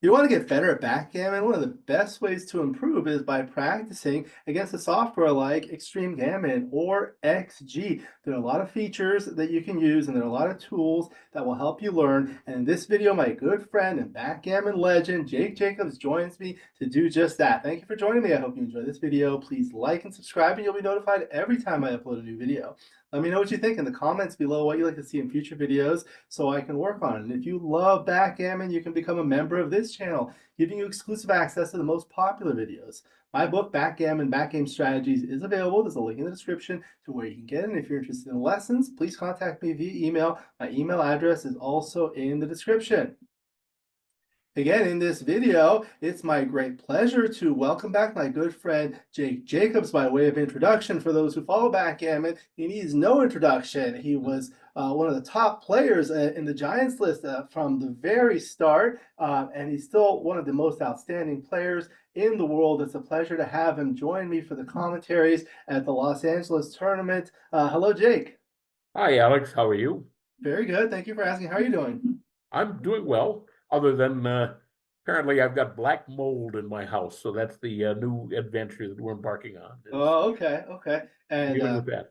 You want to get better at backgammon? One of the best ways to improve is by practicing against a software like Extreme Gammon or XG. There are a lot of features that you can use, and there are a lot of tools that will help you learn. And in this video, my good friend and backgammon legend, Jake Jacobs, joins me to do just that. Thank you for joining me. I hope you enjoy this video. Please like and subscribe, and you'll be notified every time I upload a new video. Let me know what you think in the comments below, what you'd like to see in future videos so I can work on it. And if you love backgammon, you can become a member of this channel, giving you exclusive access to the most popular videos. My book, Backgammon Backgame Strategies, is available. There's a link in the description to where you can get it. And if you're interested in lessons, please contact me via email. My email address is also in the description. Again, in this video, it's my great pleasure to welcome back my good friend Jake Jacobs by way of introduction. For those who follow backgammon, he needs no introduction. He was one of the top players in the Giants list from the very start, and he's still one of the most outstanding players in the world. It's a pleasure to have him join me for the commentaries at the Los Angeles tournament. Hello, Jake. Hi, Alex. How are you? Very good. Thank you for asking. How are you doing? I'm doing well, other than apparently I've got black mold in my house. So that's the new adventure that we're embarking on, is Oh, okay, okay. And dealing with that.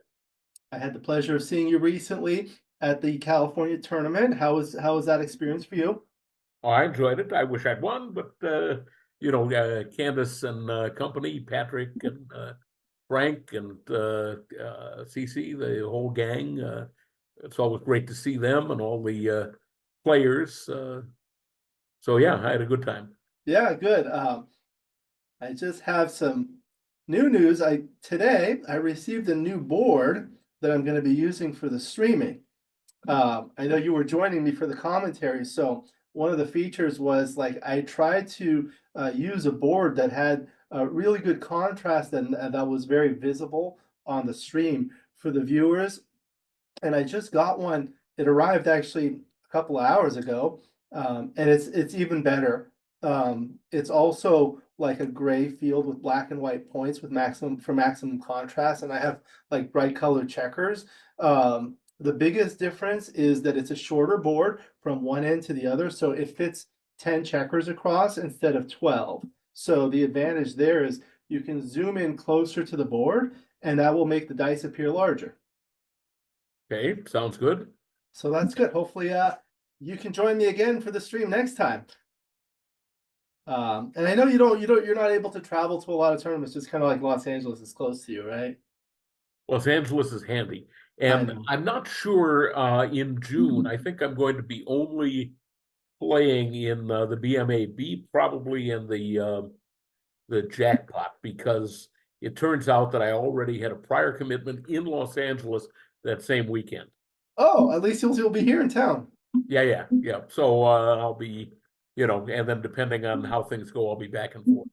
I had the pleasure of seeing you recently at the California tournament. How was that experience for you? Oh, I enjoyed it. I wish I'd won, but Candace and company, Patrick and Frank and CC, the whole gang. It's always great to see them and all the players. So yeah, I had a good time. Yeah, good. I just have some new news. Today I received a new board that I'm going to be using for the streaming. I know you were joining me for the commentary, so one of the features was like I tried to use a board that had a really good contrast and that was very visible on the stream for the viewers. And I just got one. It arrived actually a couple of hours ago, and it's even better. It's also like a gray field with black and white points with maximum contrast, and I have like bright colored checkers. The biggest difference is that it's a shorter board from one end to the other, so it fits 10 checkers across instead of 12. So the advantage there is you can zoom in closer to the board, and that will make the dice appear larger. Okay, sounds good. So that's good. Hopefully, you can join me again for the stream next time. And I know you're not able to travel to a lot of tournaments, just kind of like Los Angeles is close to you, right? Los Angeles is handy. I And know. I'm not sure in June. I think I'm going to be only playing in the BMAB, probably in the jackpot, because it turns out that I already had a prior commitment in Los Angeles that same weekend. Oh, at least you'll be here in town. Yeah. So I'll be, and then depending on how things go, I'll be back and forth.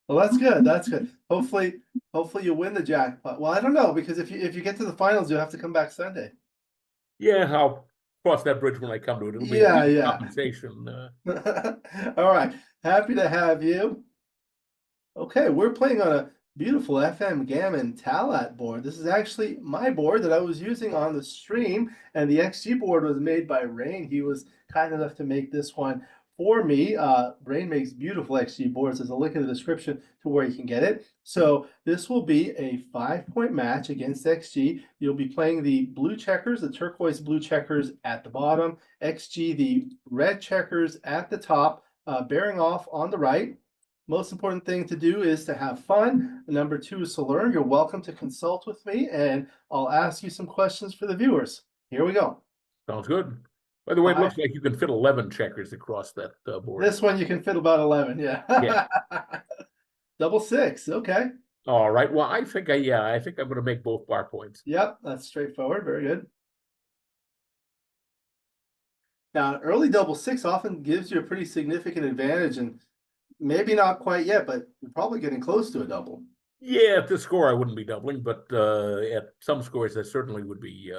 Well, that's good. That's good. Hopefully you win the jackpot. Well, I don't know because if you get to the finals, you'll have to come back Sunday. Yeah, I'll cross that bridge when I come to it. It'll be a Yeah, decent yeah. compensation. All right. Happy to have you. Okay, we're playing on a beautiful FM Gammon Talat board. This is actually my board that I was using on the stream, and the XG board was made by Rain. He was kind enough to make this one for me. Rain makes beautiful XG boards. There's a link in the description to where you can get it. So this will be a 5-point match against XG. You'll be playing the blue checkers, the turquoise blue checkers at the bottom, XG, the red checkers at the top, bearing off on the right. Most important thing to do is to have fun. Number two is to learn. You're welcome to consult with me, and I'll ask you some questions for the viewers. Here we go. Sounds good. By the way, it Five. looks like you can fit 11 checkers across that board. This one you can fit about 11. Yeah. Yeah. Double six. Okay. All right. Well, I think I'm going to make both bar points. Yep. That's straightforward. Very good. Now, an early double six often gives you a pretty significant advantage, and maybe not quite yet, but you're probably getting close to a double. Yeah, at this score, I wouldn't be doubling, but at some scores, I certainly would be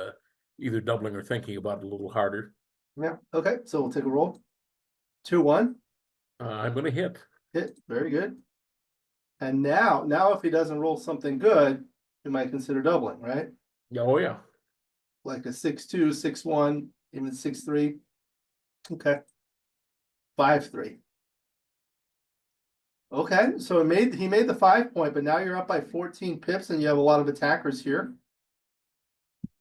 either doubling or thinking about it a little harder. Yeah. Okay. So we'll take a roll. 2-1. I'm going to hit. Hit. Very good. And now if he doesn't roll something good, you might consider doubling, right? Oh, yeah. Like a 6-2, 6-1, even 6-3. Okay. 5-3. Okay, so he made the 5 point, but now you're up by 14 pips, and you have a lot of attackers here.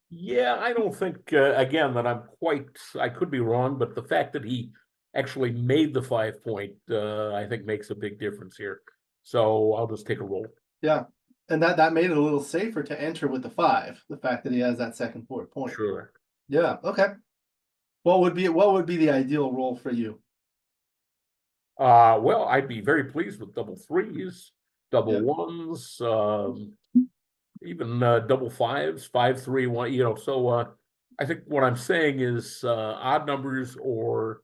Yeah, I don't think again that I'm quite. I could be wrong, but the fact that he actually made the 5 point, I think makes a big difference here. So I'll just take a roll. Yeah, and that made it a little safer to enter with the 5. The fact that he has that second forward point. Sure. Yeah. Okay. What would be the ideal role for you? Well, I'd be very pleased with double threes, double Yeah. ones, even double fives, 5, 3, 1. So I think what I'm saying is odd numbers or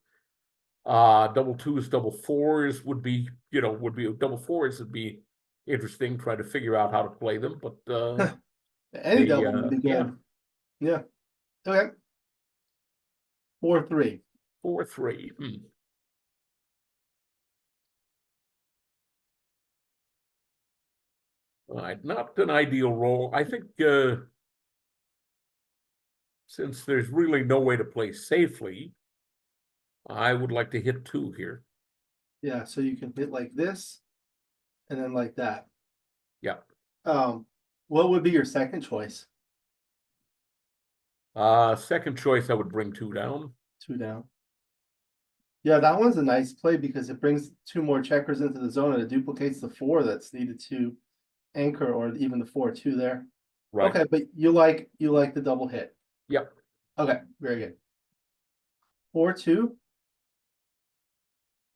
double twos, double fours would be double fours would be interesting. Try to figure out how to play them, but Any double would be yeah, good. Yeah. Okay. 4-3. 4, 3. All right, not an ideal roll. I think since there's really no way to play safely, I would like to hit 2 here. Yeah. So you can hit like this, and then like that. Yeah. Um, what would be your second choice? Second choice, I would bring 2 down. 2 down. Yeah, that one's a nice play because it brings 2 more checkers into the zone and it duplicates the 4 that's needed to anchor, or even the 4-2 there. Right. Okay, but you like the double hit. Yep. Okay, very good. 4-2.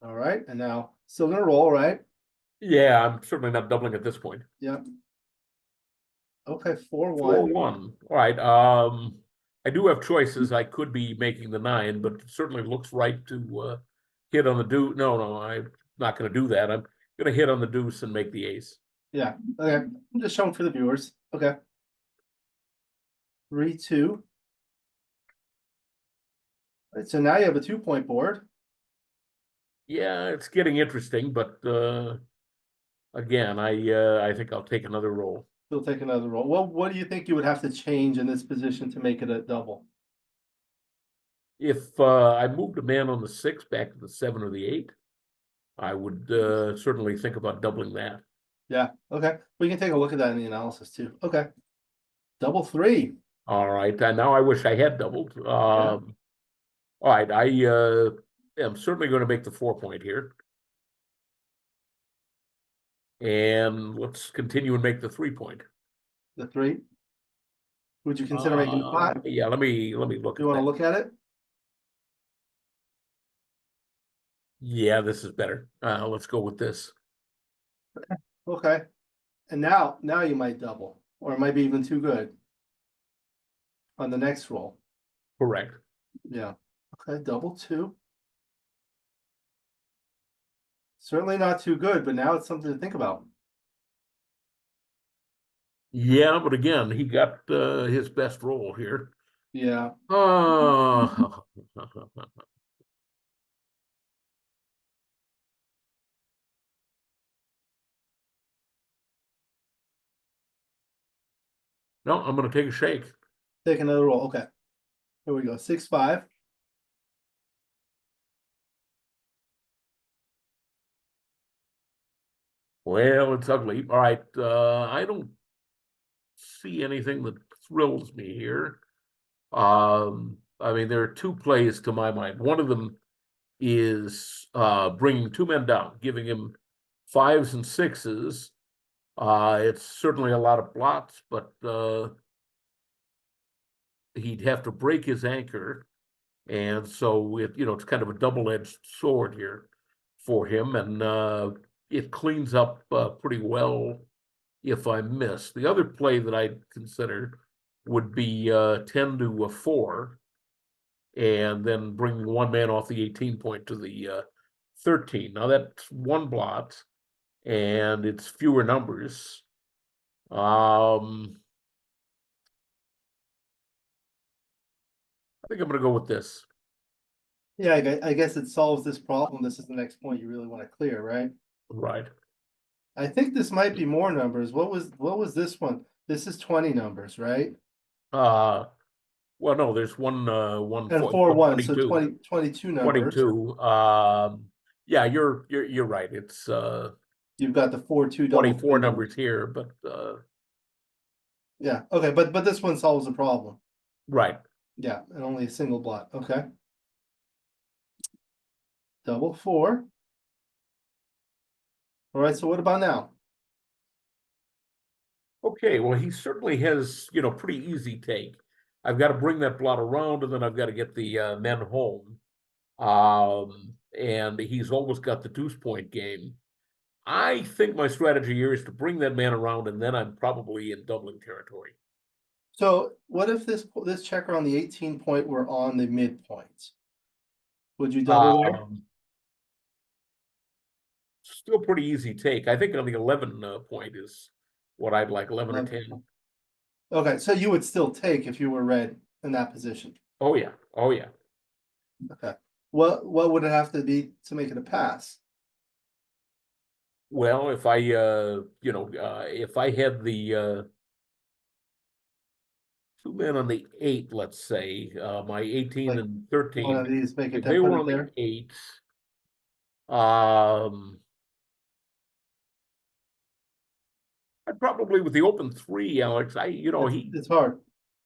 All right, and now still gonna roll, right? Yeah, I'm certainly not doubling at this point. Yep. Okay, 4-1. 4, 1. All right. I do have choices. I could be making the 9, but it certainly looks right to hit on the deuce. No, no, I'm not going to do that. I'm going to hit on the deuce and make the ace. Yeah. Okay. I'm just showing for the viewers. Okay. 3-2. All right, so now you have a 2-point board. Yeah, it's getting interesting, but again, I think I'll take another roll. You'll take another roll. Well, what do you think you would have to change in this position to make it a double? If I moved a man on the 6 back to the 7 or the 8, I would certainly think about doubling that. Yeah. Okay. We can take a look at that in the analysis too. Okay. Double 3. All right, and now I wish I had doubled. Yeah. All right, I am certainly going to make the 4 point here. And let's continue and make the 3 point. The 3. Would you consider making the 5? Yeah, let me look You at want to that. look at it? Yeah, this is better. Let's go with this. Okay. And now you might double, or it might be even too good on the next roll. Correct. Yeah. Okay. Double 2. Certainly not too good, but now it's something to think about. Yeah, but again, he got his best roll here. Yeah. Oh, no, I'm going to take a shake. Take another roll. Okay. Here we go. 6-5. Well, it's ugly. All right, I don't see anything that thrills me here. I mean, there are 2 plays to my mind. One of them is bringing 2 men down, giving him 5s and 6s. It's certainly a lot of blots, but he'd have to break his anchor, and so it's kind of a double-edged sword here for him, and it cleans up pretty well if I miss. The other play that I'd consider would be 10 to a 4, and then bring 1 man off the 18 point to the 13. Now that's 1 blot, and it's fewer numbers. I think I'm going to go with this. Yeah, I guess it solves this problem. This is the next point you really want to clear, right? Right. I think this might be more numbers. What was this one? This is 20 numbers, right? Uh, well, no, there's And 4-1, so 22. 22 numbers. 22. Yeah, you're right. It's You've got the 4-2 double 24 queen. numbers here, but Yeah. Okay. But this one solves the problem. right. Yeah, and only a single blot. Okay. Double 4. All right. So what about now? Okay, well, he certainly has, pretty easy take. I've got to bring that blot around, and then I've got to get the men home. And he's almost got the deuce point game. I think my strategy here is to bring that man around, and then I'm probably in doubling territory. So what if this checker on the 18 point were on the midpoint? Would you double there? Still pretty easy take. I think on the 11 point is what I'd like, 11 or 11. 10. Okay, so you would still take if you were red in that position. Oh yeah, oh yeah. Okay. What would it have to be to make it a pass? Well, if I if I had the two men on the 8, let's say, my 18 Like and one 13, of these, make it if that they put were it on the there. 8, um, I'd probably with the open 3, Alex, It's hard.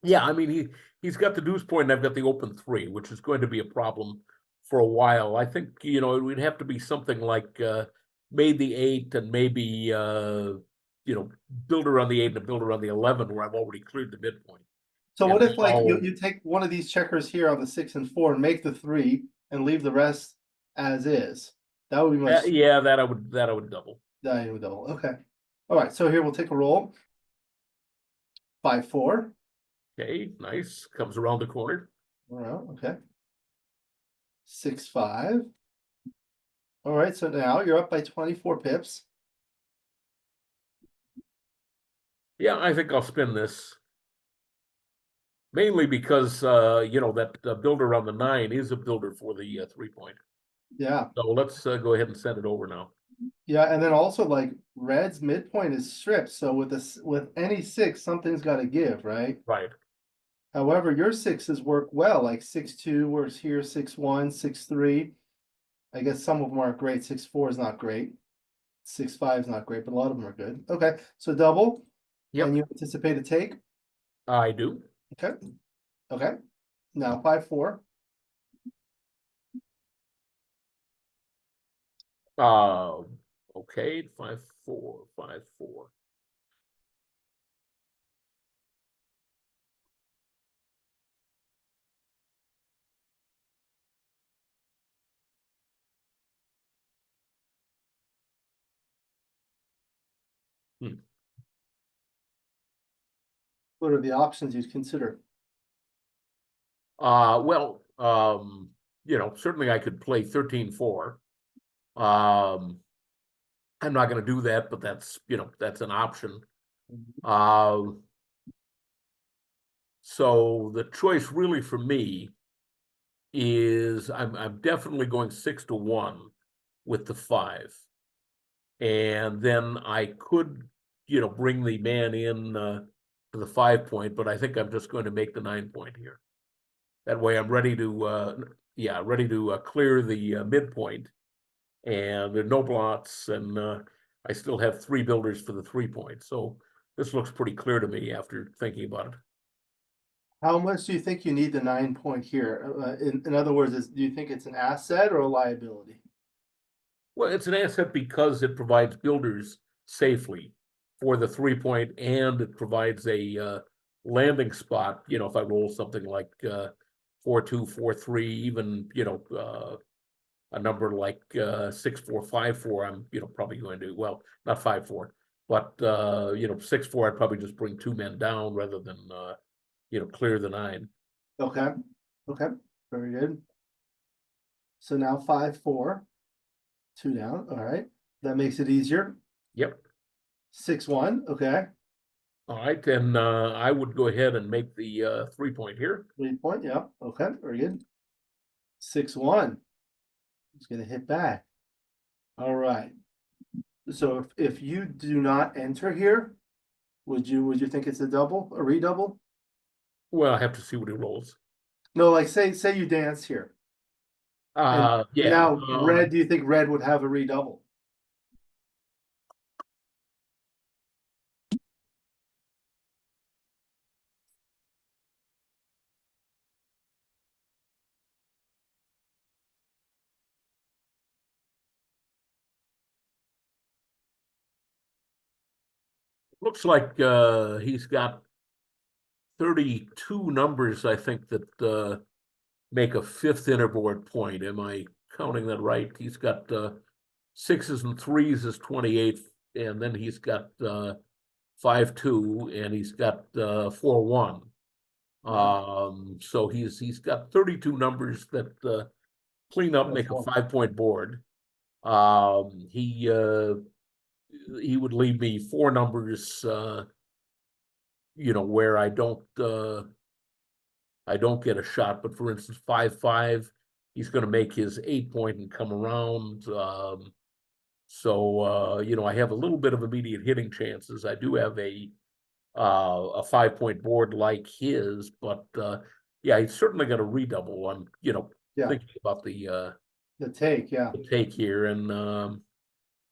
yeah, I mean, he's got the deuce point and I've got the open 3, which is going to be a problem for a while. I think, it would have to be something like, made the 8 and maybe, builder on the 8 and a builder on the 11 where I've already cleared the midpoint. So And what if like now, you take one of these checkers here on the 6 and 4 and make the 3 and leave the rest as is? That would be much yeah, that I would double. double. Okay. All right. So here we'll take a roll. 5-4. Okay, nice. Comes around the corner. All right. Okay. 6-5. All right. So now you're up by 24 pips. Yeah, I think I'll spin this. Mainly because that builder on the 9 is a builder for the 3 point. Yeah. So let's go ahead and send it over now. Yeah. And then also like red's midpoint is stripped. So with any 6, something's got to give, right? Right. However, your 6s work well. Like 6-2 works here, 6-1, 6-3. I guess some of them aren't great. 6-4 is not great. 6-5 is not great, but a lot of them are good. Okay. So double. Yep, And you anticipate a take? I do. Okay. Okay. Now 5-4. Uh, okay, 5-4, 5-4. Hmm. What are the options you'd consider? Well, certainly I could play 13-4. Um, I'm not going to do that, but that's an option. Um, so the choice really for me is I'm definitely going 6-1 with the 5. And then I could, bring the man in to the 5 point, but I think I'm just going to make the 9 point here. That way I'm ready to clear the midpoint, and there are no blots, and I still have 3 builders for the 3 point. So this looks pretty clear to me after thinking about it. How much do you think you need the 9 point here? In other words, do you think it's an asset or a liability? Well, it's an asset because it provides builders safely for the 3 point, and it provides a landing spot. If I roll something like 4-2, 4-3, even a number like 6-4, 5-4, I'm probably going to, well, not 5-4, but 6-4. I'd probably just bring 2 men down rather than clear the 9. Okay. Okay. Very good. So now 5-4. 2 down. All right. That makes it easier. Yep. 6-1. Okay. All right, and I would go ahead and make the 3 point here. 3 point. Yeah. Okay. Very good. 6-1. It's going to hit back. All right. So if you do not enter here, would you think it's a double, a redouble? Well, I have to see what he rolls. No, like say you dance here. And Yeah. now red, do you think red would have a redouble? Looks like he's got 32 numbers, I think, that make a fifth interboard point. Am I counting that right? He's got sixes and threes is 28, and then he's got 5-2, and he's got 4-1. So he's got 32 numbers that clean up, That's make a one. 5-point board. He would leave me four numbers, where I don't get a shot. But for instance, 5-5, he's going to make his 8-point and come around. So I have a little bit of immediate hitting chances. I do have a 5-point board like his, but yeah, he's certainly got a redouble. I'm Yeah, thinking about the take. Yeah. the take here, and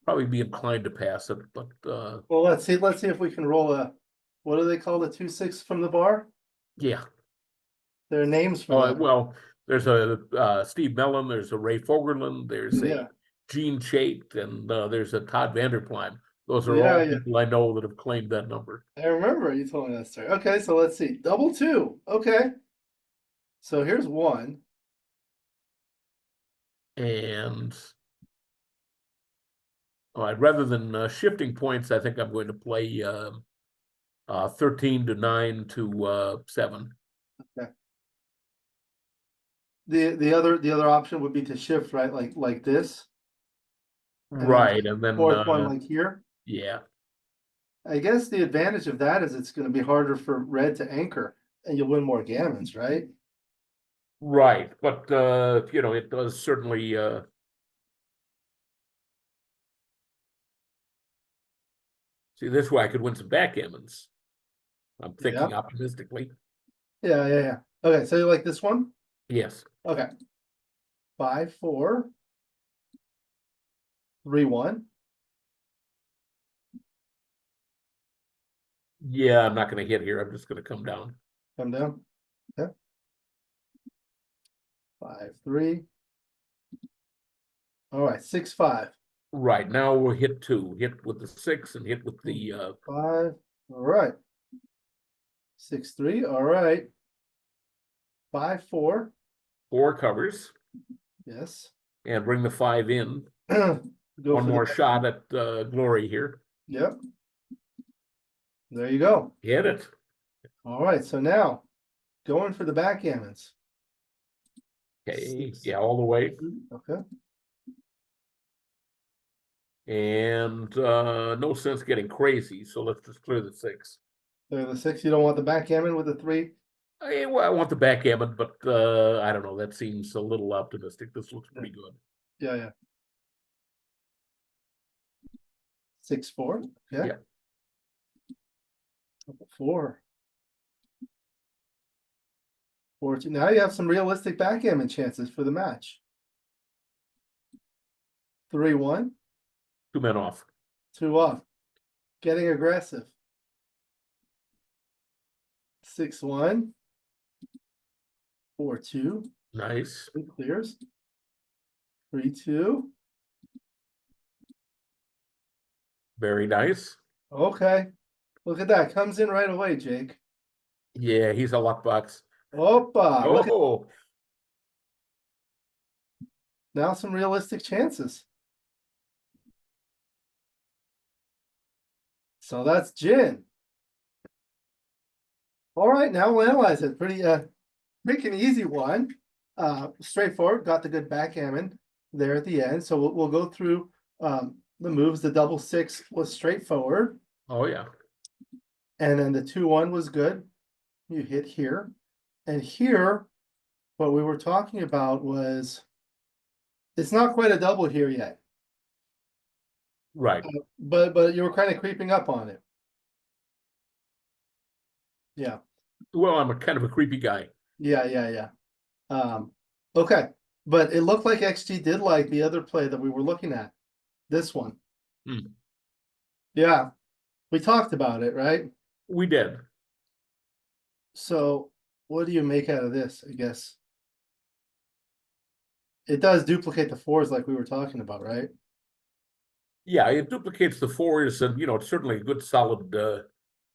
probably be inclined to pass it, but Well, let's see. Let's see if we can roll a. What do they call the 2-6 from the bar? yeah. There are names for that. Well, there's a Steve Mellon, there's a Ray Fogerlund, there's Yeah. a Gene Chait, and there's a Todd Vanderplein. Those are Yeah, all yeah. people I know that have claimed that number. I remember you told me that story. Okay, so let's see. Double two. Okay. So here's one. And rather than shifting points, I think I'm going to play 13 to 9 to 7. Okay. The other option would be to shift, right? Like this. And then Right, and then fourth one like here. yeah, I guess the advantage of that is it's going to be harder for red to anchor and you'll win more gammons, right? right. But it does certainly see this way I could win some backgammons. I'm Yeah. thinking optimistically. Yeah, yeah, yeah. Okay, so you like this one? Yes. Okay. 5-4, 3-1. Yeah, I'm not going to hit here. I'm just going to come down. Come down. Okay. 5-3. All right, 6-5. Right, now we'll hit 2. Hit with the 6 and hit with the 5. All right. 6-3. All right. 5-4. 4 covers Yes. and bring the 5 in. Go One for more the. shot at glory here. Yep. There you go. Hit it. All right, so now going for the backgammons. Okay, yeah, all the way. Okay. And no sense getting crazy, so let's just clear the 6. There, the 6. You don't want the backgammon with the 3. I want the backgammon, but I don't know. That seems a little optimistic. This looks pretty good. Yeah, yeah. 6-4. Okay. Yeah. 4. 4-2. Now you have some realistic backgammon chances for the match. 3-1. 2 men off. 2 off. Getting aggressive. 6-1. 4-2. Nice. It clears. 3-2. Very nice. Okay. Look at that. Comes in right away, Jake. Yeah, he's a luck box. Opa. Look at Oh, now some realistic chances. So that's gin. All right, now we'll analyze it. Pretty quick and easy one. Straightforward. Got the good backgammon there at the end. So we'll go through the moves. The double 6 was straightforward. oh yeah. And then the 2-1 was good. You hit here. And here, what we were talking about was it's not quite a double here yet. Right. But you were kind of creeping up on it. Yeah. Well, I'm a kind of a creepy guy. Yeah, yeah, yeah. Okay. But it looked like XG did like the other play that we were looking at. This one. Hmm. Yeah. We talked about it, right? We did. So what do you make out of this, I guess? It does duplicate the 4s like we were talking about, right? Yeah, it duplicates the fours, and it's certainly a good solid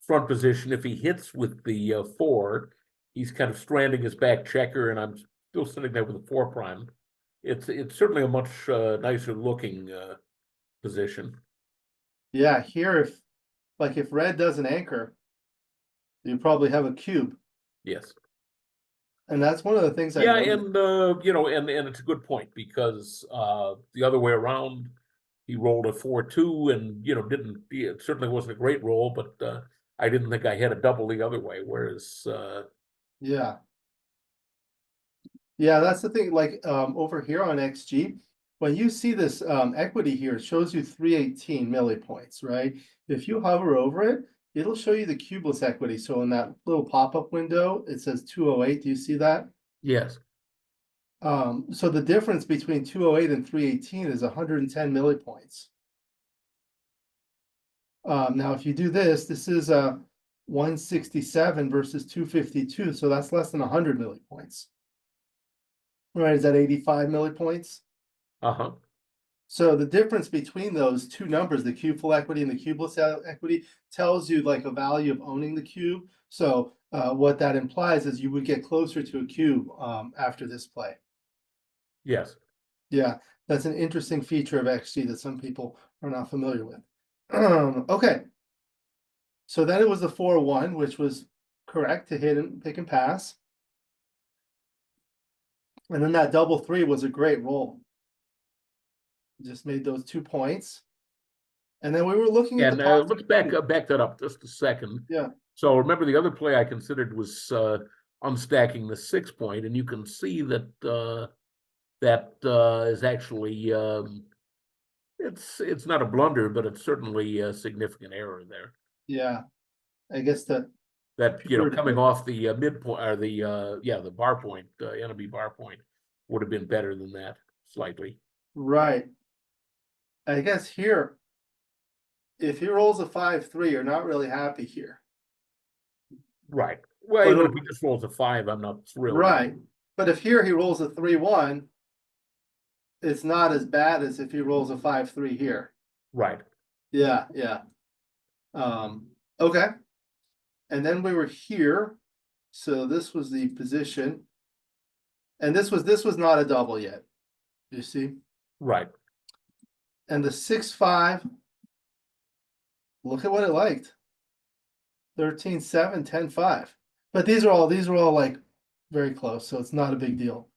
front position. If he hits with the four, he's kind of stranding his back checker, and I'm still sitting there with the four prime. It's certainly a much nicer looking position. Yeah, here if red does an anchor, you probably have a cube. Yes. And that's one of the things I Yeah, noticed. and and it's a good point because the other way around, he rolled a 4-2, and didn't it certainly wasn't a great roll, but I didn't think I had a double the other way. Whereas Yeah. Yeah, that's the thing. Like over here on XG, when you see this equity here, it shows you 318 millipoints, right? If you hover over it, it'll show you the cubeless equity. So in that little pop-up window, it says 208. Do you see that? yes, So the difference between 208 and 318 is 110 millipoints. Now, if you do this, this is 167 versus 252, so that's less than 100 millipoints. Right, is that 85 millipoints? uh-huh, So the difference between those two numbers, the cube full equity and the cubeless equity, tells you like a value of owning the cube. So what that implies is you would get closer to a cube after this play. yes, Yeah, that's an interesting feature of XG that some people are not familiar with. Okay, so then it was the 4-1, which was correct to hit and pick and pass. And then that double three was a great roll. Just made those 2 points. And then we were looking at the and let's possibility. back that up just a second. Yeah, So remember, the other play I considered was unstacking the 6 point, and you can see that that is actually it's not a blunder, but it's certainly a significant error there. yeah. I guess the That computer did coming it. off the midpoint, or the bar point, enemy bar point, would have been better than that slightly. Right. I guess here, if he rolls a 5-3, you're not really happy here. Right. Well, But even if over, he just rolls a 5, I'm not thrilled. right. But if here he rolls a 3-1, it's not as bad as if he rolls a 5-3 here. Right. Yeah, yeah. Okay. And then we were here. So this was the position. And this was not a double yet. You see? Right. And the 6-5, look at what it liked. 13-7, 10-5. But these are all like very close, so it's not a big deal.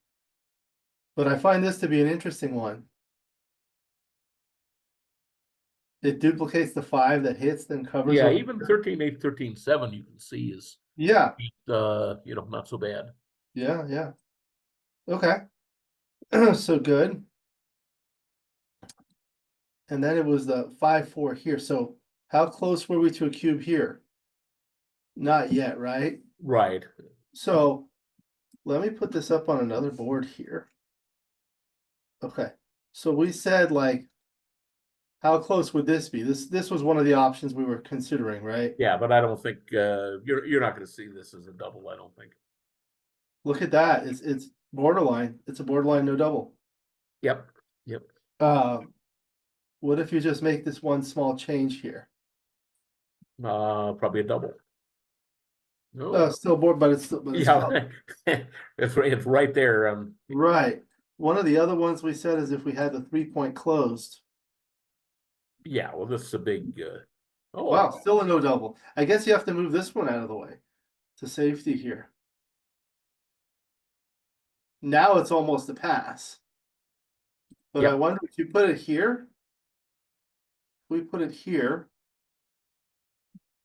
But I find this to be an interesting one. It duplicates the 5 that hits, then covers Yeah, over. even 13-8, 13-7, you can see is Yeah, not so bad. yeah, yeah. Okay. So good. And then it was the 5-4 here. So how close were we to a cube here? Not yet, right? Right. So let me put this up on another board here. Okay. So we said like, how close would this be? This was one of the options we were considering, right? Yeah, but I don't think you're not going to see this as a double, I don't think. Look at that. It's borderline. It's a borderline no double. Yep. Yep. What if you just make this one small change here? Probably a double. No. Still board, but it's still Yeah. It's right there. right. One of the other ones we said is if we had the 3-point closed. Yeah, well, this is a big oh, Wow, still a no double. I guess you have to move this one out of the way to safety here. Now it's almost a pass. But I yep. wonder if you put it here. If we put it here.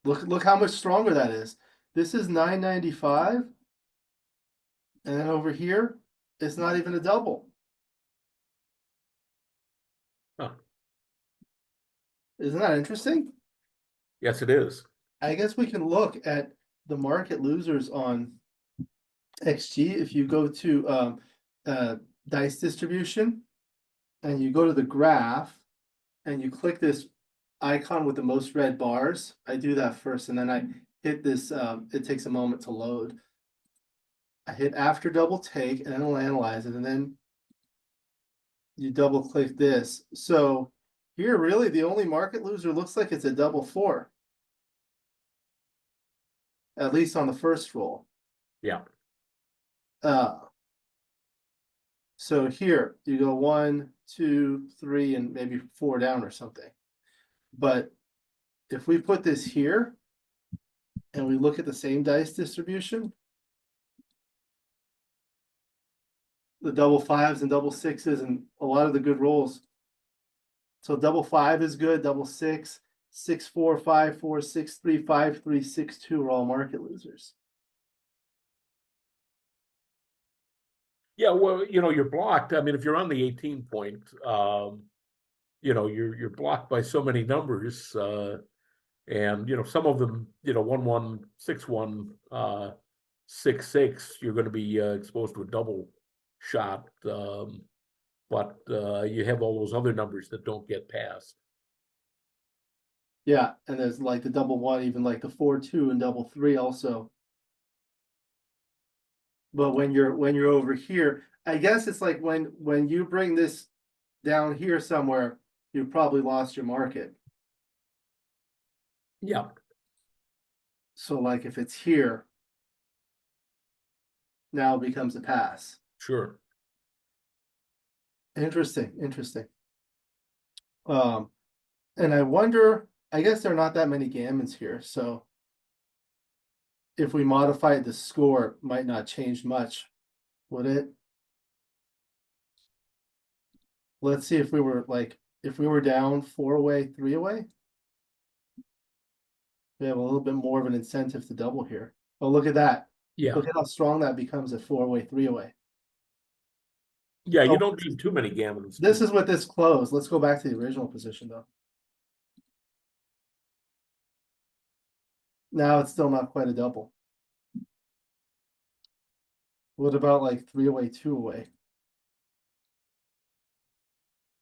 Look how much stronger that is. This is 995. And then over here, it's not even a double. Huh. Isn't that interesting? Yes, it is. I guess we can look at the market losers on XG. If you go to dice distribution and you go to the graph and you click this icon with the most red bars, I do that first and then I hit this, it takes a moment to load. I hit after double take and then it'll analyze it and then you double click this. So Here, really, the only market loser looks like it's a double four, at least on the first roll. Yeah. Uh, so here you go 1, 2, 3, and maybe 4 down or something. But if we put this here and we look at the same dice distribution, the double fives and double sixes and a lot of the good rolls. So double five is good, double six, 6, 4, 5, 4, 6, 3, 5, 3, 6, 2 are all market losers. Yeah, well, you're blocked. I mean, if you're on the 18 point, you're blocked by so many numbers, and some of them, 1-1, 6-1, 6-6, you're going to be exposed to a double shot, but you have all those other numbers that don't get passed. Yeah, and there's like the double one, even like the 4, 2 and double three also. But when you're over here, I guess it's like when you bring this down here somewhere, you've probably lost your market. Yeah, So like if it's here, now it becomes a pass. sure. Interesting, interesting. Um, and I wonder, I guess there are not that many gammons here, so if we modified the score, it might not change much, would it? Let's see if we were like, if we were down 4 away, 3 away. We have a little bit more of an incentive to double here. Oh, look at that. Yeah, Look at how strong that becomes at 4 away, 3 away. yeah. You Oh, don't need too many gammons. this is what this closed. Let's go back to the original position though. Now it's still not quite a double. What about like 3 away, 2 away?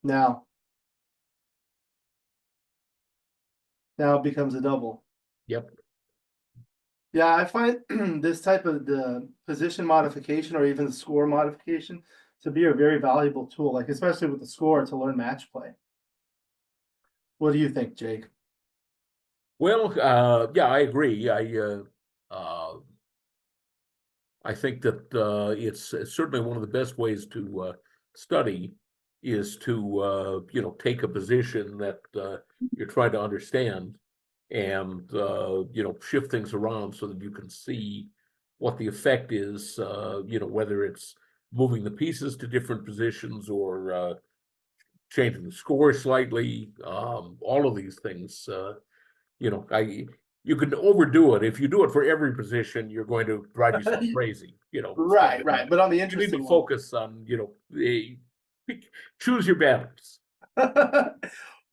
Now it becomes a double. Yep. Yeah, I find this type of the position modification or even the score modification to be a very valuable tool, like especially with the score to learn match play. What do you think, Jake? Well, yeah, I agree. I think that it's certainly one of the best ways to study is to take a position that you're trying to understand and shift things around so that you can see what the effect is. Whether it's moving the pieces to different positions or changing the score slightly. All of these things. You can overdo it. If you do it for every position, you're going to drive yourself crazy, so Right, right. But on the you need to interesting one, focus on, choose your battles.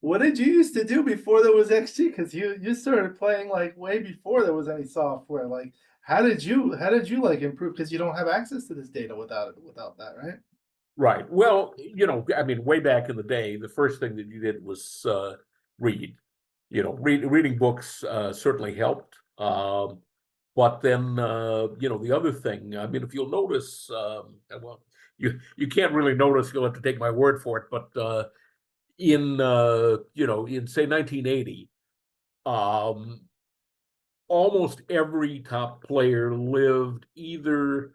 what did you used to do before there was XG? Because you started playing like way before there was any software. Like, how did you like improve? Because you don't have access to this data without that, right? Right. Well, I mean, way back in the day, the first thing that you did was read. Reading books certainly helped. But then, the other thing, I mean, if you'll notice, well, you can't really notice, you'll have to take my word for it, but in say 1980, um, almost every top player lived either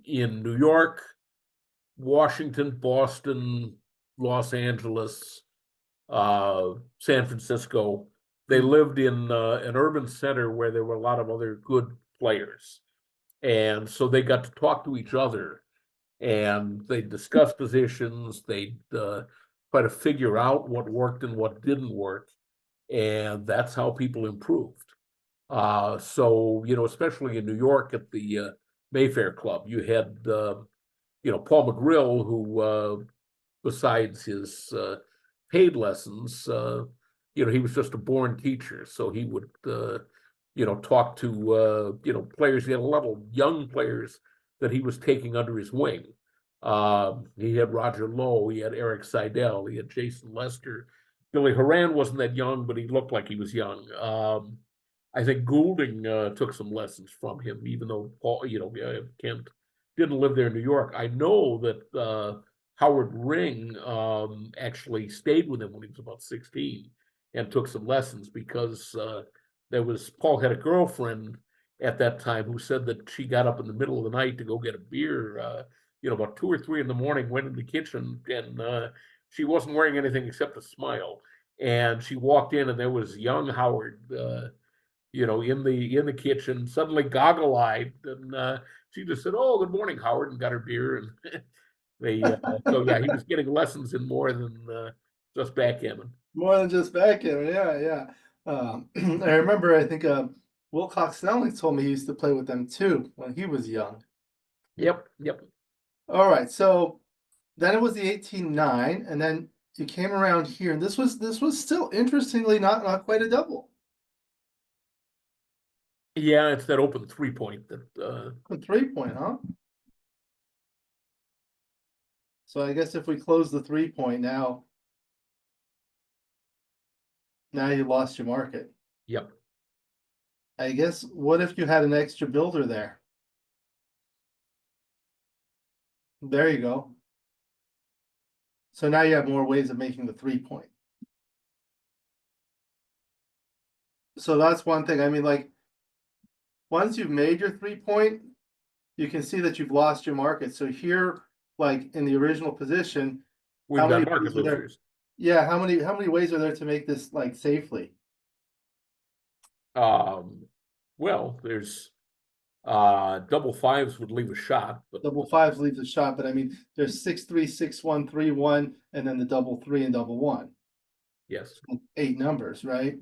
in New York, Washington, Boston, Los Angeles, San Francisco. They Mm. lived in an urban center where there were a lot of other good players. And so they got to talk to each other and they discuss positions. They try to figure out what worked and what didn't work. And that's how people improved. So, especially in New York at the Mayfair Club, you had, Paul McGrill, who besides his paid lessons, he was just a born teacher. So he would, talk to, players. He had a lot of young players that he was taking under his wing. He had Roger Lowe, he had Eric Seidel, he had Jason Lester. Billy Horan wasn't that young, but he looked like he was young. I think Goulding took some lessons from him, even though Paul, Kent didn't live there in New York. I know that Howard Ring actually stayed with him when he was about 16 and took some lessons because Paul had a girlfriend at that time who said that she got up in the middle of the night to go get a beer, about 2 or 3 in the morning, went in the kitchen, and she wasn't wearing anything except a smile. And she walked in, and there was young Howard, in the kitchen, suddenly goggle-eyed, and she just said, "Oh, good morning, Howard," and got her beer. And so yeah, he was getting lessons in more than just backgammon. More than just backgammon, yeah, yeah. I remember, I think Wilcox Snelling told me he used to play with them too when he was young. Yep, yep. All right, so then it was the 18-9, and then you came around here, and this was still interestingly not quite a double. Yeah, it's that open 3-point that A 3-point, huh? So I guess if we close the 3-point now you lost your market. yep. I guess what if you had an extra builder there? There you go. So now you have more ways of making the 3-point. So that's one thing. I mean, like, once you've made your 3-point, you can see that you've lost your market. So here, like in the original position, We've how many got market ways are there? losers. Yeah, how many ways are there to make this like safely? Um, well, there's double fives would leave a shot, but Double fives leaves a shot, but I mean, there's 6-3, 6-1, 3-1, and then the double three and double one. yes. 8 numbers, right?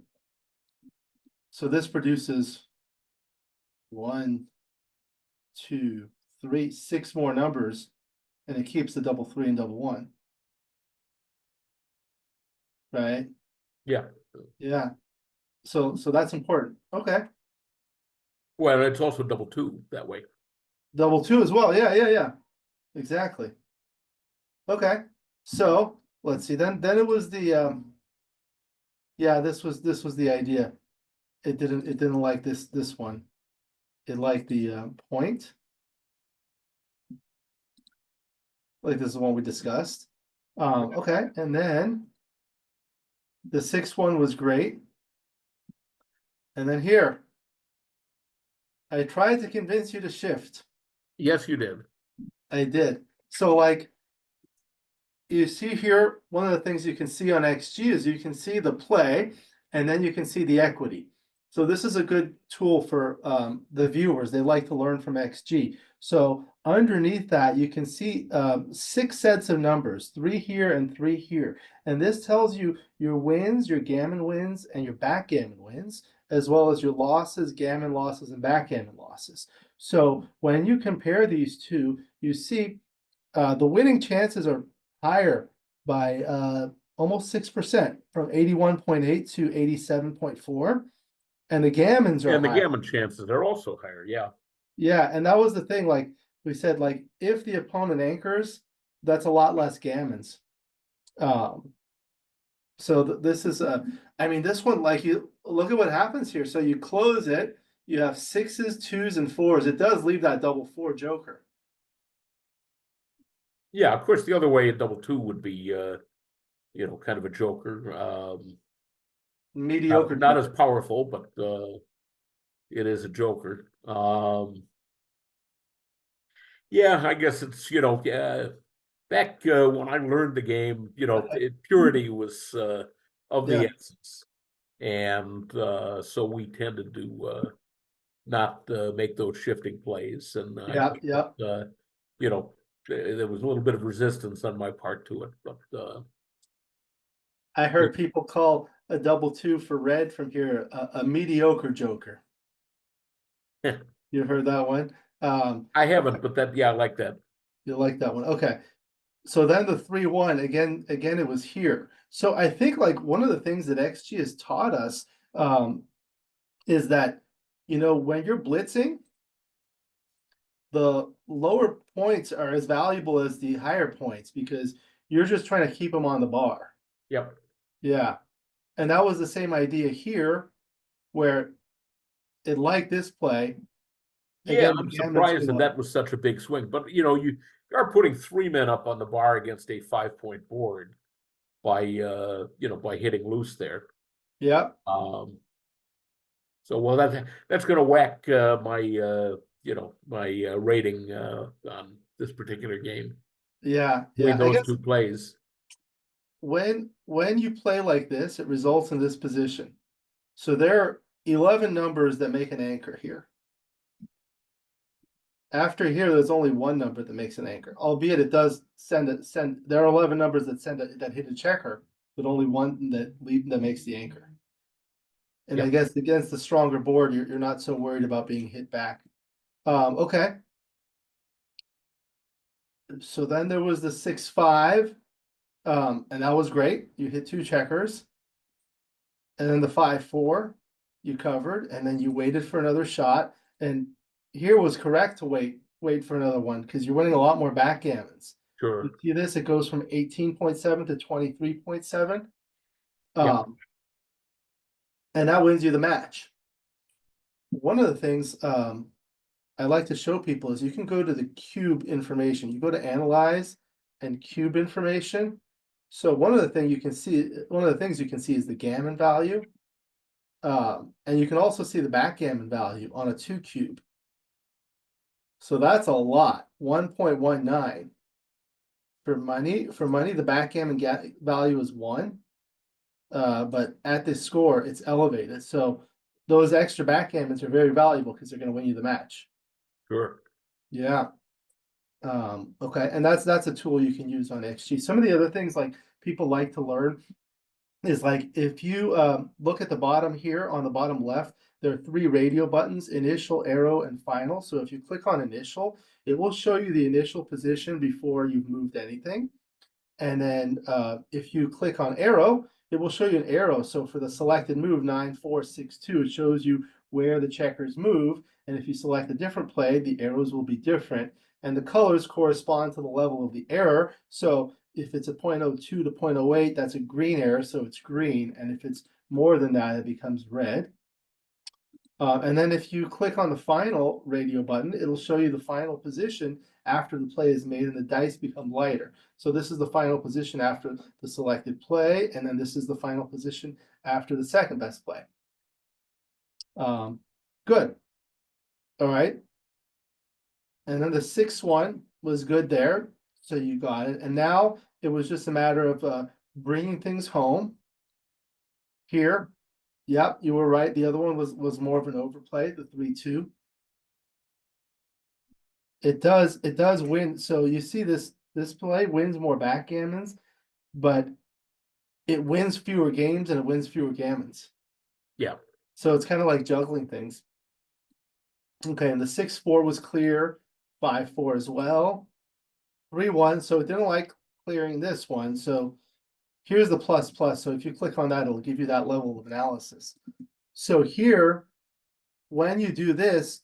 So this produces 1, 2, 3, 6 more numbers, and it keeps the double three and double one, right? Yeah. Yeah. So that's important. Okay. Well, it's also double two that way. Double two as well. Yeah, yeah, yeah. Exactly. Okay. So let's see. Then it was the yeah, this was the idea. It didn't like this one. It liked the point. Like this is the one we discussed. Okay, and then the 6-1 was great. And then here, I tried to convince you to shift. Yes, you did. I did. So like you see here, one of the things you can see on XG is you can see the play and then you can see the equity. So this is a good tool for the viewers. They like to learn from XG. So underneath that, you can see 6 sets of numbers, 3 here and 3 here. And this tells you your wins, your gammon wins, and your backgammon wins, as well as your losses, gammon losses, and backgammon losses. So when you compare these two, you see the winning chances are higher by almost 6%, from 81.8 to 87.4. And the gammons are And the higher. gammon chances are also higher. Yeah. Yeah, and that was the thing. Like we said, like if the opponent anchors, that's a lot less gammons. Um, so this is I mean, this one, like you look at what happens here. So you close it, you have 6s, 2s, and 4s. It does leave that double 4 joker. Yeah, of course, the other way, a double two would be, kind of a joker. Mediocre Not joker. as powerful, but it is a joker. Yeah, I guess it's, back when I learned the game, purity was of the Yeah, essence. And so we tended to not make those shifting plays. And I yeah, think yeah. that, there was a little bit of resistance on my part to it. But I heard people call a double 2 for red from here a mediocre joker. You heard that one? I Okay, haven't, but I like that. you like that one. Okay. So then the 3-1 again, it was here. So I think like one of the things that XG has taught us is that when you're blitzing, the lower points are as valuable as the higher points because you're just trying to keep them on the bar. Yep. Yeah. And that was the same idea here where it liked this play. Yeah, Again, the I'm gammons surprised go that up. that was such a big swing. But are putting 3 men up on the bar against a 5-point board by by hitting loose there. Yep. Um, so well that's going to whack my my rating on this particular game Yeah, between yeah. I those guess two plays. when you play like this, it results in this position. So there are 11 numbers that make an anchor here. After here, there's only one number that makes an anchor, albeit it does send. There are 11 numbers that that hit a checker, but only one that makes the anchor. And I Yep, guess against the stronger board, you're not so worried about being hit back. Okay. So then there was the 6-5, and that was great. You hit two checkers, and then the 5-4, you covered, and then you waited for another shot. And here was correct to wait for another one because you're winning a lot more backgammons. You sure. see this? It goes from 18.7 to 23.7. Yep, And that wins you the match. One of the things I like to show people is you can go to the cube information. You go to analyze and cube information. So one of the things you can see is the gammon value. And you can also see the backgammon value on a 2 cube. So that's a lot, 1.19. For money, the backgammon value is 1. But at this score, it's elevated. So those extra backgammons are very valuable because they're going to win you the match. sure. Yeah. Okay, and that's a tool you can use on XG. Some of the other things like people like to learn is like if you look at the bottom here on the bottom left, there are 3 radio buttons: initial, arrow, and final. So if you click on initial, it will show you the initial position before you've moved anything. And then if you click on arrow, it will show you an arrow. So for the selected move 9-4-6-2, it shows you where the checkers move. And if you select a different play, the arrows will be different. And the colors correspond to the level of the error. So if it's a 0.02 to 0.08, that's a green error, so it's green. And if it's more than that, it becomes red. And then if you click on the final radio button, it'll show you the final position after the play is made and the dice become lighter. So this is the final position after the selected play, and then this is the final position after the second best play. Good. All right. And then the 6-1 was good there. So you got it. And now it was just a matter of bringing things home here. Yep, you were right. The other one was more of an overplay, the 3-2. It does win. So you see this play wins more backgammons, but it wins fewer games and it wins fewer gammons. Yeah, So it's kind of like juggling things. Okay, and the 6-4 was clear, 5-4 as well. 3-1, so it didn't like clearing this one. So here's the plus plus. So if you click on that, it'll give you that level of analysis. So here, when you do this,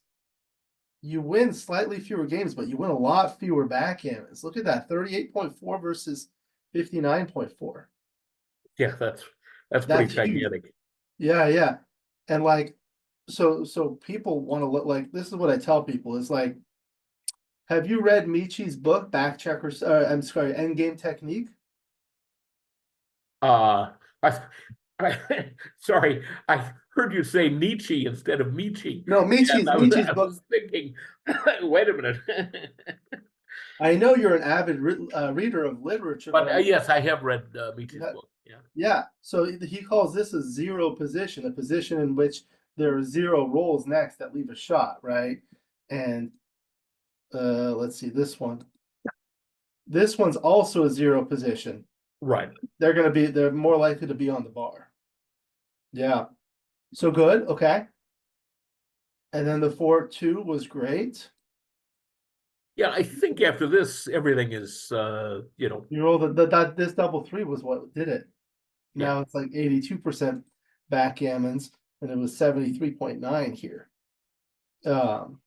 you win slightly fewer games, but you win a lot fewer backgammons. Look at that, 38.4 versus 59.4. yeah, that's pretty That's huge. gigantic. Yeah, yeah. And like, so people want to look like this is what I tell people is like, have you read Michi's book, Back Checkers? I'm sorry, Endgame Technique? Uh, I, sorry, I heard you say Nietzsche instead of Michi, No, and Michi's I book. was thinking, wait a minute. I know you're an avid reader of literature, but But I'm yes, I have read Michi's yeah, book. Yeah, yeah. So he calls this a zero position, a position in which there are 0 rolls next that leave a shot, right? And let's see this one. This one's also a 0 position. right. They're more likely to be on the bar. Yeah. So good. Okay. And then the 4-2 was great. Yeah, I think after this, everything is, You roll that this double 3 was what did it. yeah, Now it's like 82% backgammons, and it was 73.9 here. Um,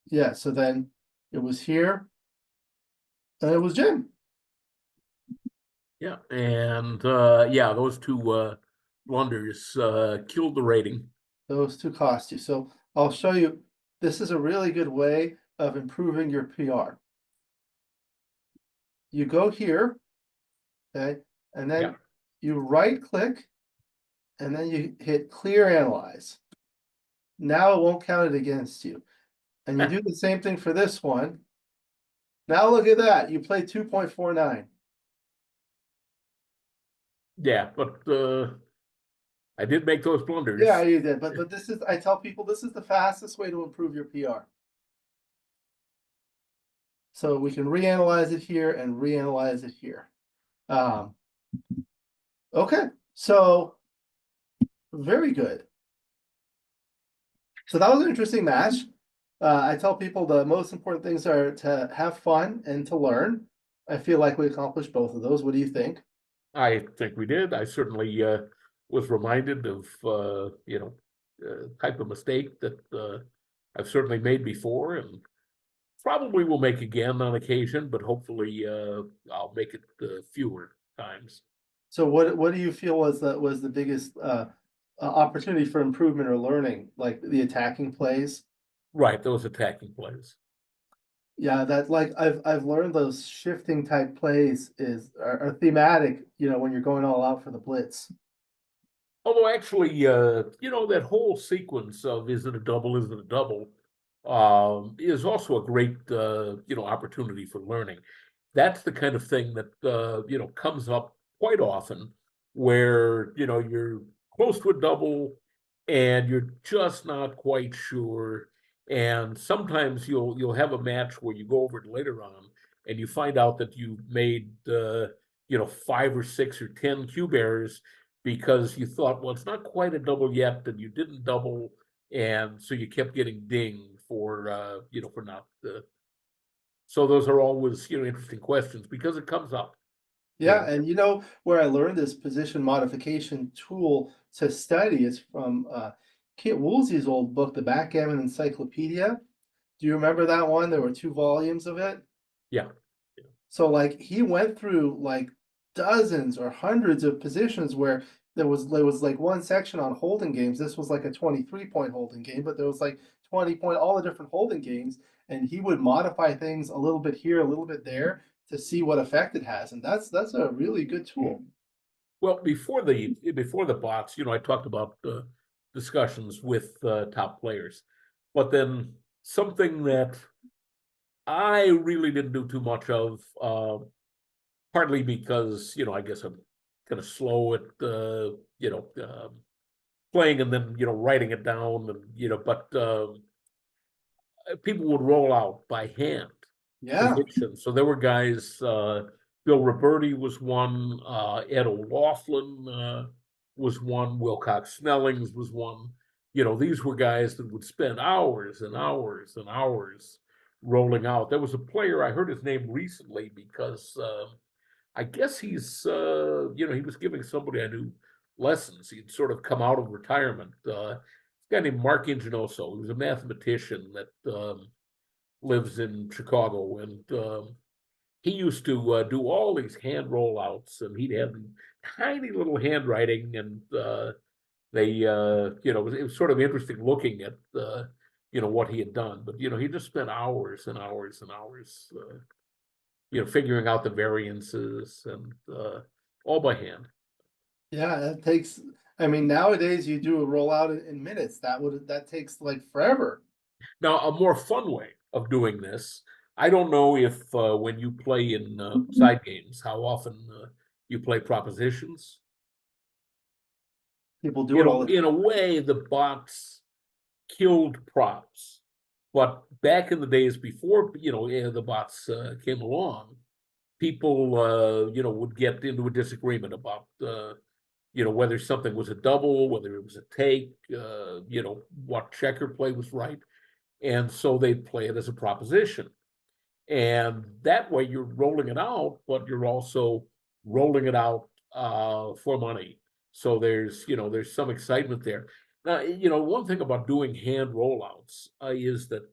yeah, so then it was here, and it was Jim. yeah, and yeah, those two blunders killed the rating. Those two cost you. So I'll show you. This is a really good way of improving your PR. you go here, okay, and Yeah. then you right click, and then you hit clear analyze. Now it won't count it against you. And you do the same thing for this one. Now look at that. You play 2.49. Yeah, but I did make those Yeah, blunders. you did. But this is, I tell people, this is the fastest way to improve your PR. So we can reanalyze it here and reanalyze it here. Um, okay, so very good. So that was an interesting match. I tell people the most important things are to have fun and to learn. I feel like we accomplished both of those. What do you think? I think we did. I certainly was reminded of type of mistake that I've certainly made before, and probably will make again on occasion, but hopefully I'll make it fewer times. So what do you feel was the biggest opportunity for improvement or learning, like the attacking plays? Right, those attacking plays. Yeah, that like I've learned those shifting type plays are thematic, when you're going all out for the blitz. Although actually, that whole sequence of is it a double, is it a double, is also a great opportunity for learning. That's the kind of thing that comes up quite often where you're close to a double and you're just not quite sure. And sometimes you'll have a match where you go over it later on and you find out that you made 5 or 6 or 10 cube errors because you thought, well, it's not quite a double yet, and you didn't double, and so you kept getting dinged for for not so those are always, interesting questions because it comes up, you Yeah, know. and where I learned this position modification tool to study is from Kit Woolsey's old book, The Backgammon Encyclopedia. Do you remember that one? There were two volumes of it. Yeah. Yeah. So like he went through like dozens or hundreds of positions where there was like one section on holding games. This was like a 23-point holding game, but there was like 20 point, all the different holding games, and he would modify things a little bit here, a little bit there to see what effect it has. And that's a really good tool. Well, before the bots, I talked about discussions with top players, but then something that I really didn't do too much of, partly because I guess I'm kind of slow at playing and then writing it down, and but people would roll out by hand Yeah. positions. So there were guys, Bill Roberti was one, Ed O'Loughlin was one, Wilcox Snellings was one. These were guys that would spend hours and hours and hours rolling out. There was a player, I heard his name recently because I guess he was giving somebody I knew lessons. He'd sort of come out of retirement. A guy named Mark Ingenoso. He was a mathematician that lives in Chicago, and he used to do all these hand rollouts, and he'd have tiny little handwriting, and it was sort of interesting looking at what he had done. But he just spent hours and hours and hours, figuring out the variances and all by hand. Yeah, that takes, I mean, nowadays you do a rollout in minutes. That takes like forever. Now, a more fun way of doing this, I don't know if when you play in side games, how often you play propositions. People do it all the In a time. way, the bots killed props, but back in the days before the bots came along, people would get into a disagreement about whether something was a double, whether it was a take, what checker play was right, and so they'd play it as a proposition. And that way you're rolling it out, but you're also rolling it out for money. So there's some excitement there. Now, one thing about doing hand rollouts is that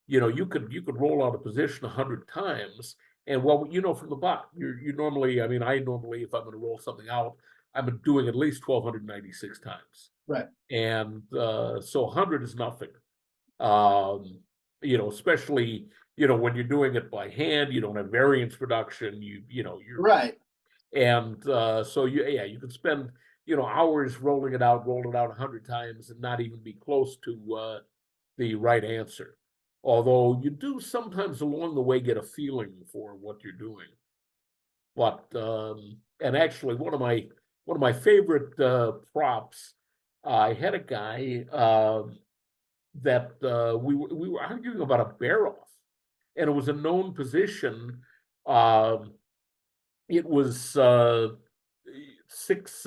you could roll out a position 100 times, and well, from the bot, you normally, I mean, I normally, if I'm going to roll something out, I'm doing at least 1,296 times, Right. and so 100 is nothing. Especially when you're doing it by hand, you don't have variance reduction. You're Right. and so you could spend hours rolling it out 100 times and not even be close to the right answer. Although you do sometimes along the way get a feeling for what you're doing. But and actually one of my favorite props, I had a guy that we were arguing about a bear off, and it was a known position. Um, it was 6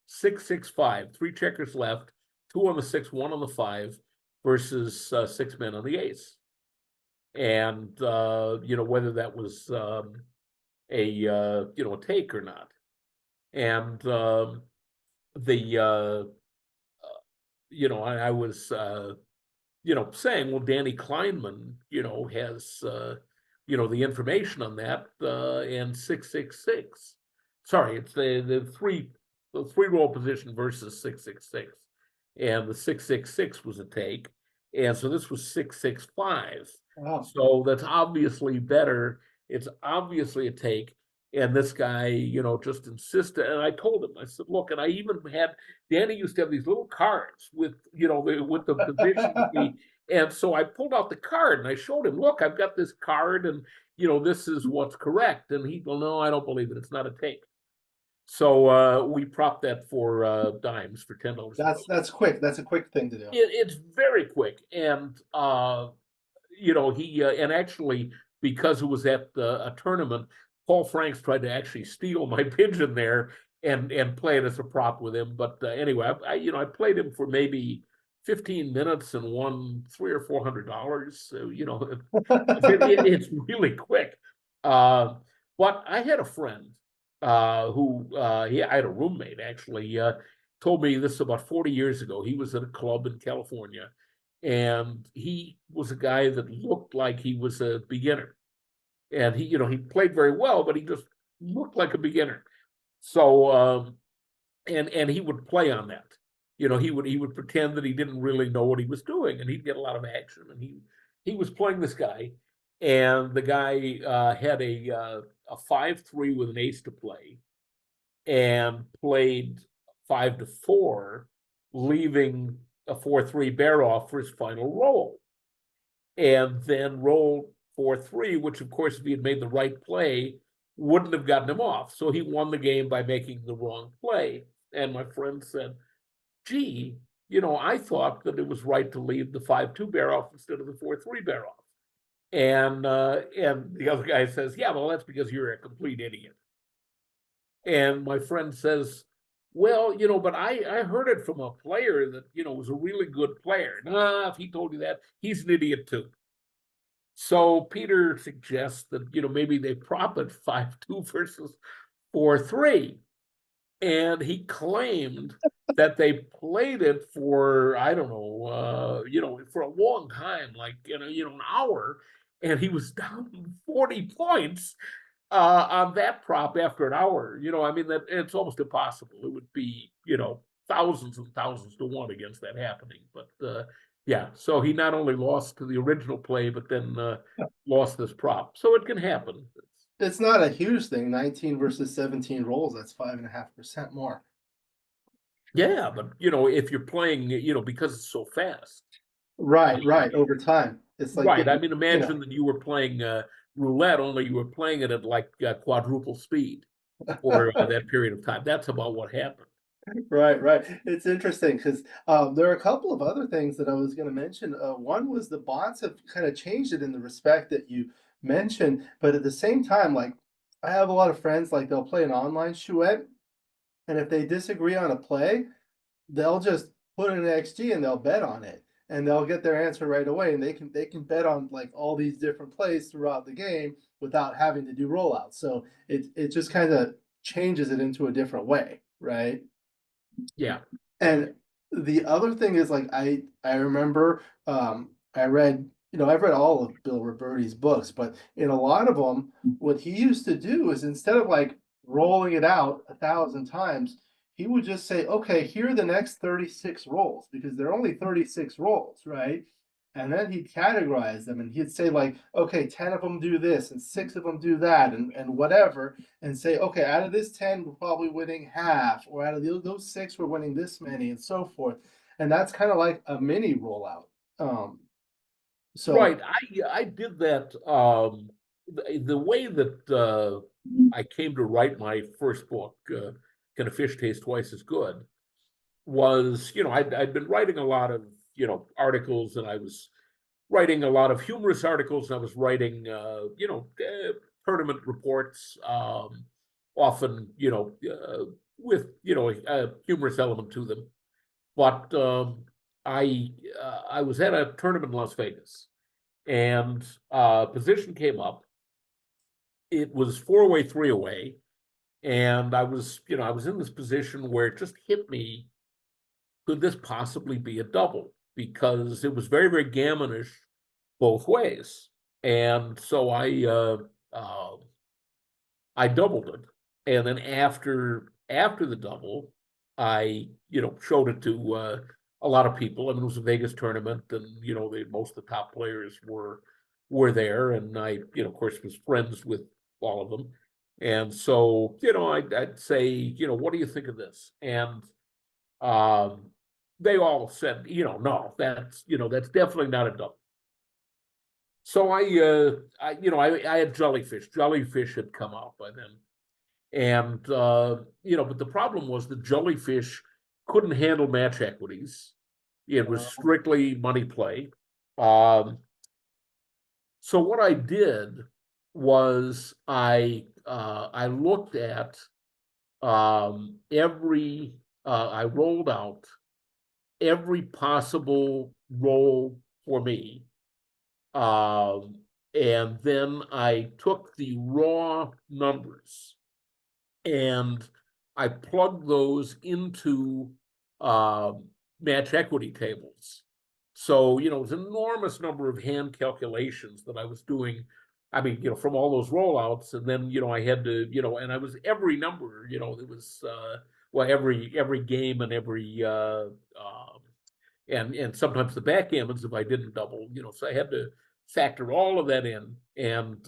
6 6 5, three checkers left, two on the six, one on the five, versus six men on the ace. And whether that was a take or not. And the I was saying, well, Danny Kleinman, has the information on that, and 666. Sorry, it's the three roll position versus 666. And the 666 was a take. And so this was 665. Wow. So that's obviously better. It's obviously a take. And this guy, just insisted. And I told him, I said, look, and I even had Danny used to have these little cards with, with the position key. And so I pulled out the card and I showed him, look, I've got this card, and this is what's correct. And he, well, no, I don't believe it. It's not a take. So we propped that for dimes for $10 a go. That's quick. That's a quick thing to do. It's very quick, and he and actually, because it was at a tournament, Paul Franks tried to actually steal my pigeon there and play it as a prop with him. But anyway, I played him for maybe 15 minutes and won $300 or $400. So it's really quick. But I had a friend who I had a roommate actually. Told me this about 40 years ago. He was at a club in California, and he was a guy that looked like he was a beginner. And he played very well, but he just looked like a beginner. So and he would play on that. He would pretend that he didn't really know what he was doing, and he'd get a lot of action. And he was playing this guy, and the guy had a 5-3 with an ace to play, and played 5-4, leaving a 4-3 bear off for his final roll, and then rolled 4-3, which of course, if he had made the right play, wouldn't have gotten him off. So he won the game by making the wrong play. And my friend said, gee, I thought that it was right to leave the 5-2 bear off instead of the 4-3 bear off. And the other guy says, yeah, well, that's because you're a complete idiot. And my friend says, well, but I heard it from a player that, was a really good player. Nah, if he told you that, he's an idiot too. So Peter suggests that, maybe they prop it 5-2 versus 4-3. And he claimed that they played it for, I don't know, for a long time, like, an hour, and he was down 40 points on that prop after an hour. I mean, that it's almost impossible. It would be, thousands and thousands to one against that happening. But yeah, so he not only lost to the original play, but then lost this prop. So it can happen. It's not a huge thing. 19 versus 17 rolls. That's 5.5% more. Yeah, but if you're playing, because it's so fast. Right. Over time, it's like Right. I mean, imagine that you were playing roulette, only you were playing it at like quadruple speed for that period of time. That's about what happened. Right. It's interesting because there are a couple of other things that I was going to mention. One was the bots have kind of changed it in the respect that you mentioned, but at the same time, like I have a lot of friends, like they'll play an online chouette, and if they disagree on a play, they'll just put in an XG and they'll bet on it, and they'll get their answer right away, and they can bet on like all these different plays throughout the game without having to do rollouts. So it just kind of changes it into a different way, right? Yeah. And the other thing is like I remember I read, I've read all of Bill Roberti's books, but in a lot of them, what he used to do is instead of like rolling it out 1,000 times, he would just say, okay, here are the next 36 rolls, because there are only 36 rolls, right? and then he'd categorize them, and he'd say like, okay, 10 of them do this and 6 of them do that, and whatever, and say, okay, out of this 10 we're probably winning half, or out of those 6 we're winning this many, and so forth. And that's kind of like a mini rollout. um so Right. I did that. The way that I came to write my first book, Can a Fish Taste Twice as Good, was, I'd been writing a lot of, articles, and I was writing a lot of humorous articles, and I was writing, tournament reports, often, with, a humorous element to them. But I was at a tournament in Las Vegas, and position came up. It was four-way, three-away, and I was in this position where it just hit me, could this possibly be a double? Because it was very, very gammonish both ways. And so I doubled it. And then after the double, I, showed it to a lot of people. I mean, it was a Vegas tournament, and most of the top players were there, and I, of course, was friends with all of them. And so, I'd say, what do you think of this? And um, they all said, no, that's definitely not a double. So I had jellyfish. Jellyfish had come out by then, and but the problem was the jellyfish couldn't handle match equities. It was strictly money play. Um, so what I did was I looked at every I rolled out every possible roll for me. And then I took the raw numbers and I plugged those into uh, match equity tables. So, it was an enormous number of hand calculations that I was doing. I mean, from all those rollouts, and then, I had to, and I was every number, it was well, every game and every and sometimes the backgammons if I didn't double, so I had to factor all of that in. And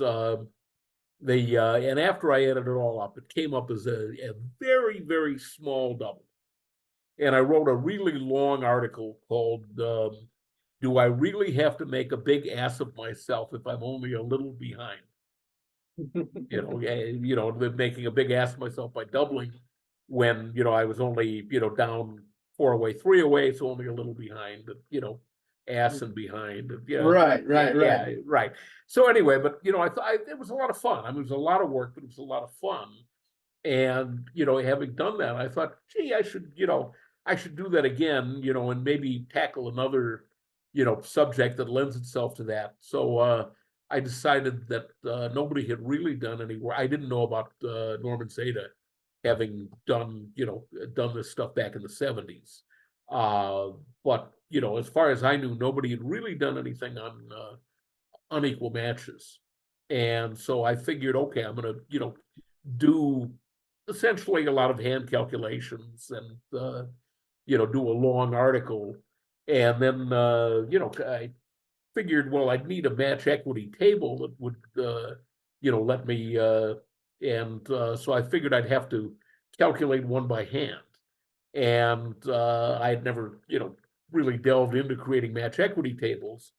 and after I added it all up, it came up as a very, very small double. And I wrote a really long article called "Do I Really Have to Make a Big Ass of Myself If I'm Only a Little Behind?" Making a big ass of myself by doubling when I was only down four away, three away, so only a little behind, but ass and behind, right, yeah, right, right. yeah, right. So anyway, but I thought it was a lot of fun. I mean, it was a lot of work, but it was a lot of fun. And having done that, I thought, gee, I should do that again, and maybe tackle another, subject that lends itself to that. So I decided that nobody had really done any work. I didn't know about Norman Zeta having done this stuff back in the 70s. Uh, but as far as I knew, nobody had really done anything on unequal matches. And so I figured, okay, I'm gonna, do essentially a lot of hand calculations and do a long article. And then I figured, well, I'd need a match equity table that would let me and so I figured I'd have to calculate one by hand. And I had never, really delved into creating match equity tables,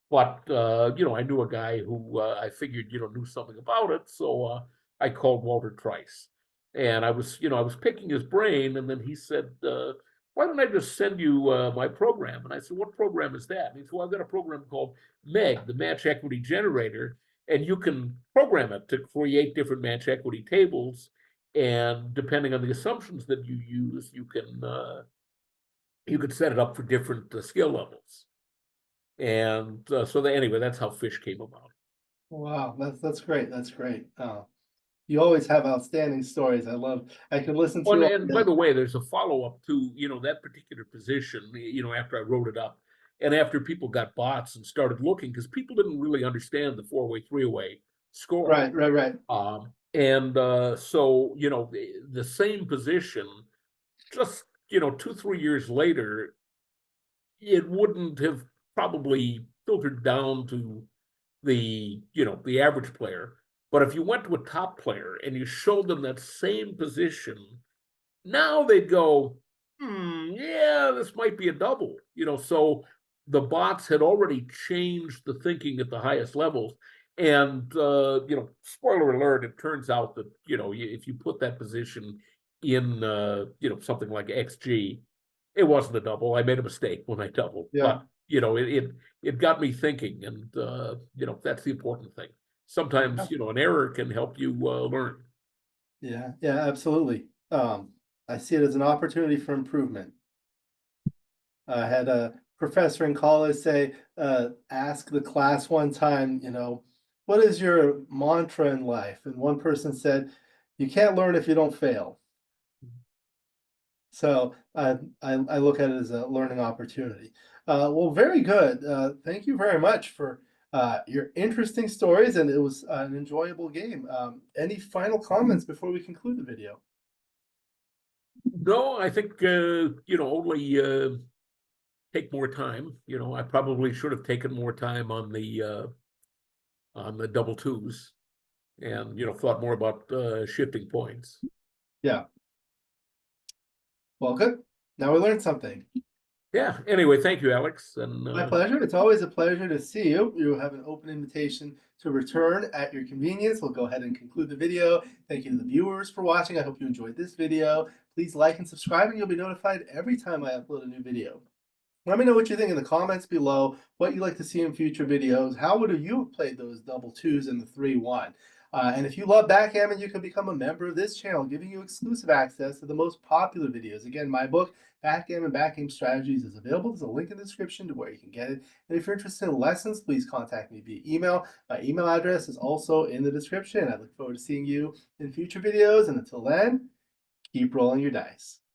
but I knew a guy who I figured, knew something about it. So I called Walter Trice, and I was picking his brain, and then he said, "Why don't I just send you my program?" And I said, "What program is that?" And he said, "Well, I've got a program called MEG, the Match Equity Generator, and you can program it to create different match equity tables. And depending on the assumptions that you use, you can set it up for different skill levels." And anyway, that's how Fish came about. Wow, that's great. That's great. You always have outstanding stories. I could listen to Oh, you all and by day. the way, there's a follow-up to, that particular position, after I wrote it up and after people got bots and started looking, because people didn't really understand the four-way, three-way score. Right, right, right. And so, the same position, just, 2, 3 years later, it wouldn't have probably filtered down to the average player. But if you went to a top player and you showed them that same position, now they'd go, yeah, this might be a double. So the bots had already changed the thinking at the highest levels. And spoiler alert, it turns out that if you put that position in something like XG, it wasn't a double. I made a mistake when I doubled, Yeah. but it got me thinking, and that's the important thing. Sometimes an error can help you learn. Yeah, yeah, absolutely. I see it as an opportunity for improvement. I had a professor in college say, ask the class one time, what is your mantra in life? And one person said, you can't learn if you don't fail. So I look at it as a learning opportunity. Well, very good. Thank you very much for your interesting stories, and it was an enjoyable game. Any final comments before we conclude the video? No, I think only take more time. I probably should have taken more time on the double twos, and thought more about shifting points. Yeah. Well, good. Now we learned something. Yeah. Anyway, thank you, Alex, and My pleasure. It's always a pleasure to see you. You have an open invitation to return at your convenience. We'll go ahead and conclude the video. Thank you to the viewers for watching. I hope you enjoyed this video. Please like and subscribe, and you'll be notified every time I upload a new video. Let me know what you think in the comments below, what you'd like to see in future videos. How would you have played those double twos and the 3-1? And if you love backgammon, you can become a member of this channel, giving you exclusive access to the most popular videos. Again, my book, Backgammon Backgame Strategies, is available. There's a link in the description to where you can get it. And if you're interested in lessons, please contact me via email. My email address is also in the description. I look forward to seeing you in future videos. And until then, keep rolling your dice.